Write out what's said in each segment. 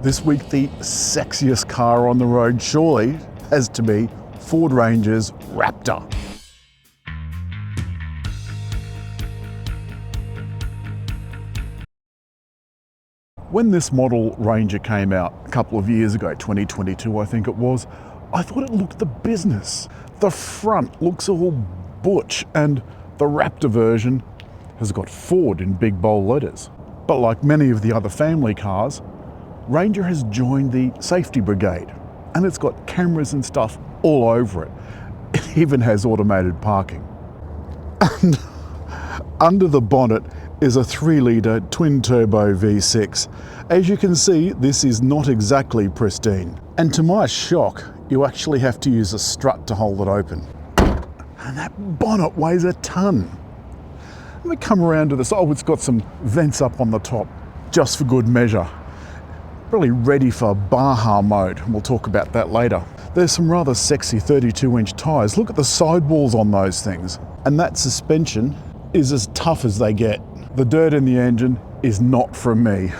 This week, the sexiest car on the road surely has to be Ford Ranger's Raptor. When this model Ranger came out a couple of years ago, 2022 I think it was, I thought it looked the business. The front looks all butch and the Raptor version has got Ford in big bold letters. But like many of the other family cars, Ranger has joined the safety brigade and it's got cameras and stuff all over it. It even has automated parking. And under the bonnet is a 3-litre twin-turbo V6. As you can see, this is not exactly pristine. And to my shock, you actually have to use a strut to hold it open. And that bonnet weighs a ton. Let me come around to this. Oh, it's got some vents up on the top, just for good measure. Really ready for Baja mode, and we'll talk about that later. There's some rather sexy 32-inch tyres. Look at the sidewalls on those things. And that suspension is as tough as they get. The dirt in the engine is not from me.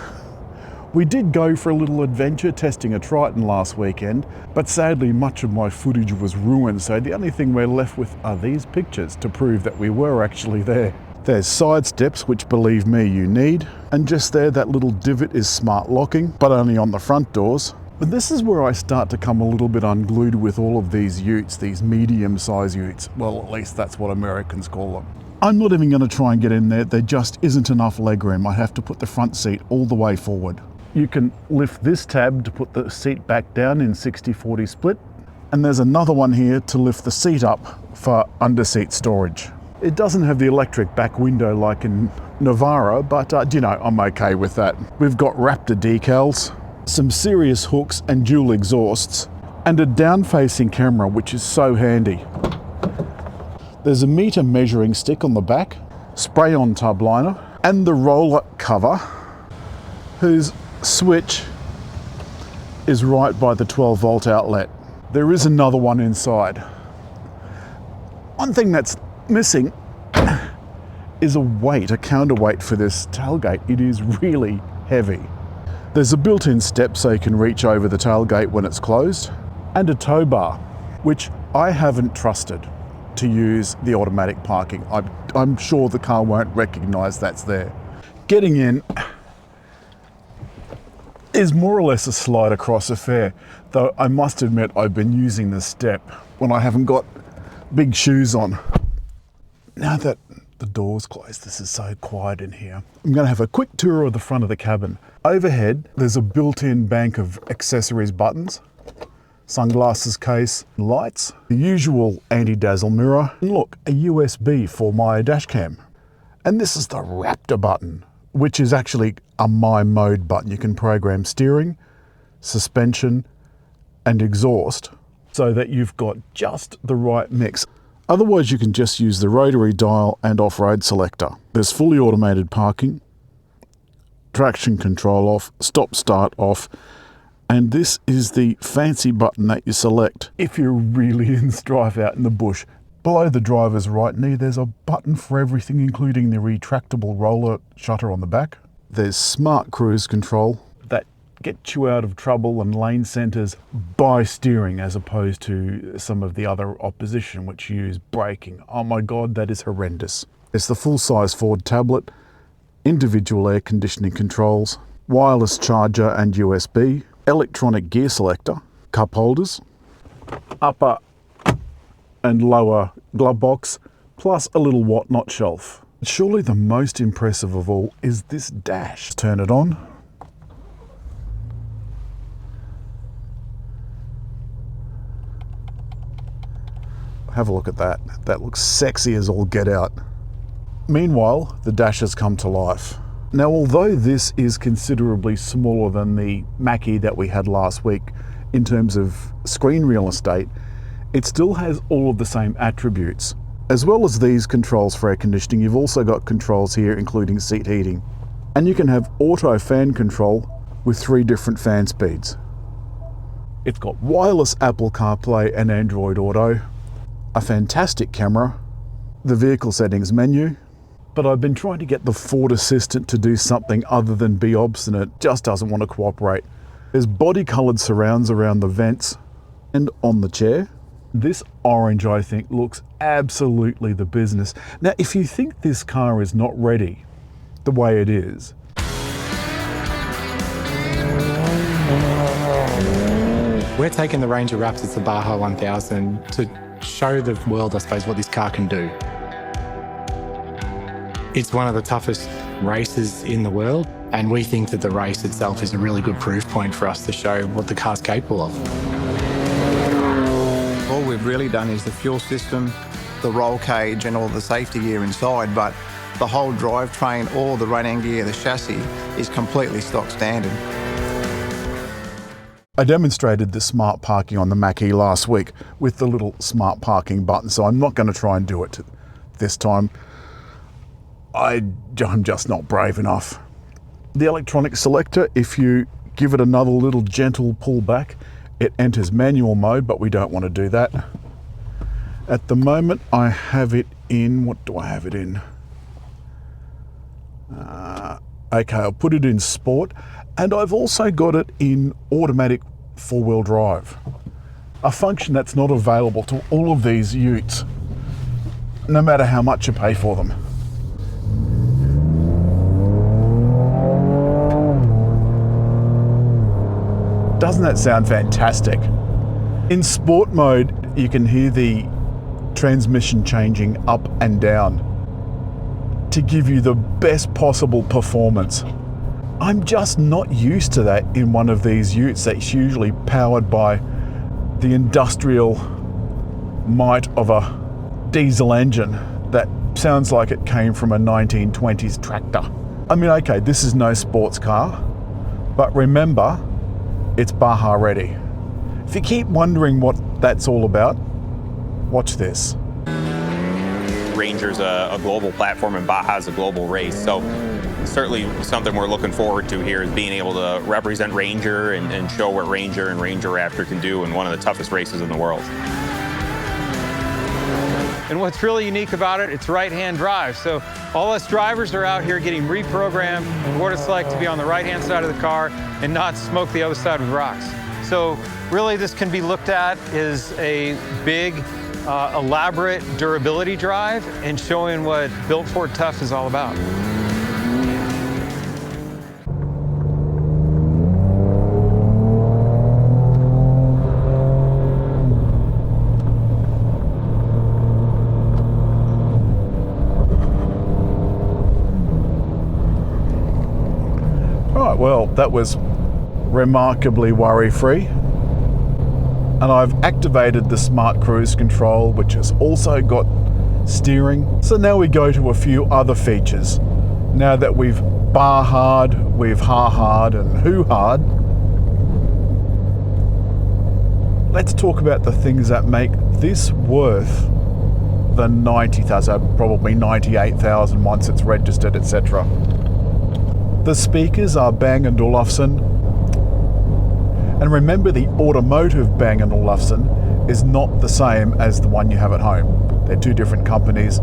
We did go for a little adventure testing a Triton last weekend, but sadly much of my footage was ruined, so the only thing we're left with are these pictures to prove that we were actually there. There's side steps, which believe me you need, and just there that little divot is smart locking, but only on the front doors. But this is where I start to come a little bit unglued with all of these utes, these medium-sized utes. Well, at least that's what Americans call them. I'm not even going to try and get in there. There just isn't enough legroom. I have to put the front seat all the way forward. You can lift this tab to put the seat back down in 60-40 split. And there's another one here to lift the seat up for under-seat storage. It doesn't have the electric back window like in Navara, but you know, I'm okay with that. We've got Raptor decals, some serious hooks and dual exhausts, and a down-facing camera, which is so handy. There's a meter measuring stick on the back, spray-on tub liner, and the roller cover, whose switch is right by the 12-volt outlet. There is another one inside. One thing that's missing is a counterweight for this tailgate. It is really heavy. There's a built-in step so you can reach over the tailgate when it's closed, and a tow bar, which I haven't trusted to use the automatic parking. I'm sure the car won't recognize that's there. Getting in is more or less a slide across affair, though I must admit I've been using the step when I haven't got big shoes on. Now that the door's closed, this is so quiet in here. I'm going to have a quick tour of the front of the cabin. Overhead, there's a built-in bank of accessories buttons, sunglasses case, lights, the usual anti-dazzle mirror, and look, a USB for my dash cam. And this is the Raptor button, which is actually a My Mode button. You can program steering, suspension, and exhaust so that you've got just the right mix. Otherwise, you can just use the rotary dial and off-road selector. There's fully automated parking, traction control off, stop-start off, and this is the fancy button that you select if you're really in strife out in the bush. Below the driver's right knee, there's a button for everything, including the retractable roller shutter on the back. There's smart cruise control that gets you out of trouble and lane centers by steering, as opposed to some of the other opposition which use braking. Oh my God, that is horrendous. It's the full-size Ford tablet, individual air conditioning controls, wireless charger and USB, electronic gear selector, cup holders, upper and lower glove box, plus a little whatnot shelf. Surely the most impressive of all is this dash. Turn it on. Have a look at that. That looks sexy as all get out. Meanwhile, the dash has come to life. Now, although this is considerably smaller than the Mackie that we had last week in terms of screen real estate, it still has all of the same attributes. As well as these controls for air conditioning, you've also got controls here including seat heating. And you can have auto fan control with 3 different fan speeds. It's got wireless Apple CarPlay and Android Auto, a fantastic camera, the vehicle settings menu, but I've been trying to get the Ford Assistant to do something other than be obstinate. Just doesn't want to cooperate. There's body-coloured surrounds around the vents and on the chair. This orange, I think, looks absolutely the business. Now, if you think this car is not ready the way it is, we're taking the Ranger Raptor to Baja 1000 to show the world, I suppose, what this car can do. It's one of the toughest races in the world, and we think that the race itself is a really good proof point for us to show what the car's capable of. All we've really done is the fuel system, the roll cage and all the safety gear inside, but the whole drivetrain, all the running gear, the chassis is completely stock standard. I demonstrated the smart parking on the Mach-E last week with the little smart parking button, so I'm not going to try and do it this time. I'm just not brave enough. The electronic selector, if you give it another little gentle pull back, it enters manual mode, but we don't want to do that. At the moment, I have it in, what do I have it in? Okay, I'll put it in sport, and I've also got it in automatic four-wheel drive, a function that's not available to all of these utes, no matter how much you pay for them. Doesn't that sound fantastic? In sport mode, you can hear the transmission changing up and down to give you the best possible performance. I'm just not used to that in one of these utes that's usually powered by the industrial might of a diesel engine that sounds like it came from a 1920s tractor. I mean, okay, this is no sports car, but remember, it's Baja ready. If you keep wondering what that's all about, watch this. Ranger's a global platform and Baja's a global race, so certainly something we're looking forward to here is being able to represent Ranger and show what Ranger and Ranger Raptor can do in one of the toughest races in the world. And what's really unique about it, it's right-hand drive. So all us drivers are out here getting reprogrammed what it's like to be on the right-hand side of the car and not smoke the other side with rocks. So really this can be looked at as a big, elaborate durability drive and showing what Built Ford Tough is all about. Right, well, that was remarkably worry-free. And I've activated the smart cruise control, which has also got steering. So now we go to a few other features. Now that we've bar-hard, we've ha-hard and hoo-hard, let's talk about the things that make this worth the 90,000, probably 98,000 once it's registered, etc. The speakers are Bang & Olufsen. And remember, the automotive Bang & Olufsen is not the same as the one you have at home. They're two different companies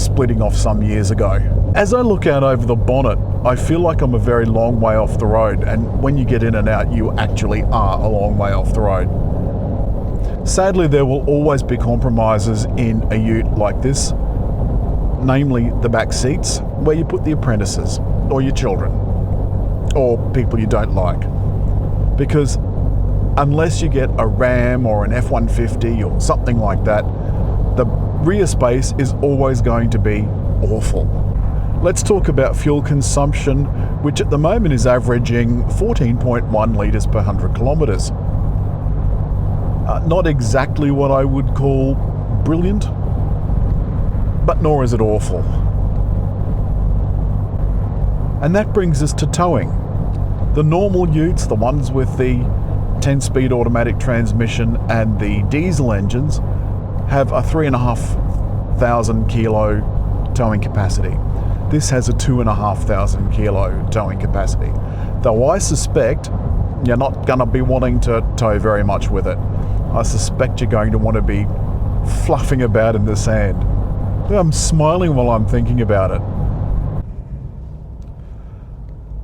splitting off some years ago. As I look out over the bonnet, I feel like I'm a very long way off the road, and when you get in and out, you actually are a long way off the road. Sadly, there will always be compromises in a ute like this, namely the back seats, where you put the apprentices, or your children, or people you don't like. Because unless you get a Ram or an F-150 or something like that, the rear space is always going to be awful. Let's talk about fuel consumption, which at the moment is averaging 14.1 litres per 100 kilometres. Not exactly what I would call brilliant, but nor is it awful. And that brings us to towing. The normal utes, the ones with the 10-speed automatic transmission and the diesel engines, have a 3,500 kilo towing capacity. This has a 2,500 kilo towing capacity. Though I suspect you're not going to be wanting to tow very much with it. I suspect you're going to want to be fluffing about in the sand. I'm smiling while I'm thinking about it.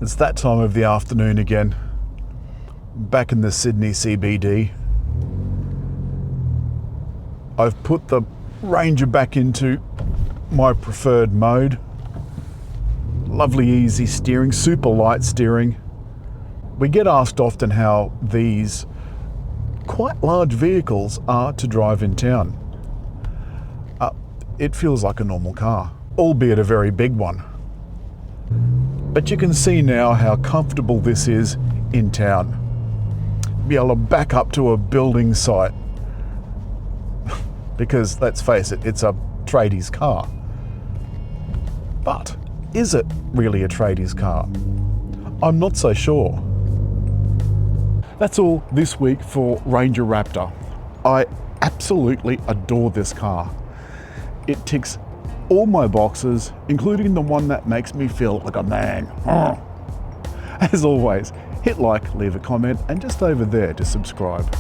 It's that time of the afternoon again. back in the Sydney CBD. I've put the Ranger back into my preferred mode. Lovely easy steering, super light steering. We get asked often how these quite large vehicles are to drive in town. It feels like a normal car, albeit a very big one. But you can see now how comfortable this is in town. Be able to back up to a building site because, let's face it, it's a tradies car. But is it really a tradies car? I'm not so sure. That's all this week for Ranger Raptor. I absolutely adore this car. It ticks all my boxes, including the one that makes me feel like a man. As always, hit like, leave a comment, and just over there to subscribe.